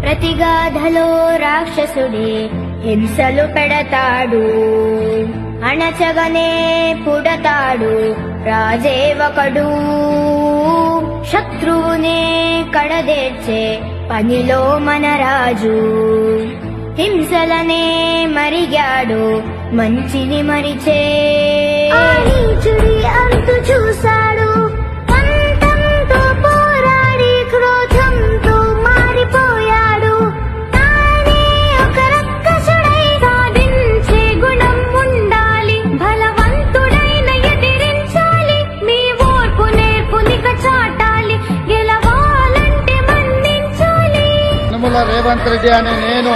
ప్రతిగాధలో రాక్షసుడే హింసలు పెడతాడు, అణచగనే పుడతాడు రాజే ఒకడు. శత్రువునే కడదేర్చే పనిలో మన రాజు, హింసలనే మరిగాడు మంచిని మరిచే. ఆ నీచుడి అంతు చూశాడు, పంతంతో పోరాడి క్రోధంతో మారిపోయాడు. తానే ఒక రక్కసుడై సాధించే గుణం ఉండాలి, బలవంతుడైన ఎదిరించాలి. మీ ఓర్పు నేర్పునిక చాటాలి, గెలవాలంటే మన్నించాలి. యనమల రేవంత్ రెడ్డి అనే నేను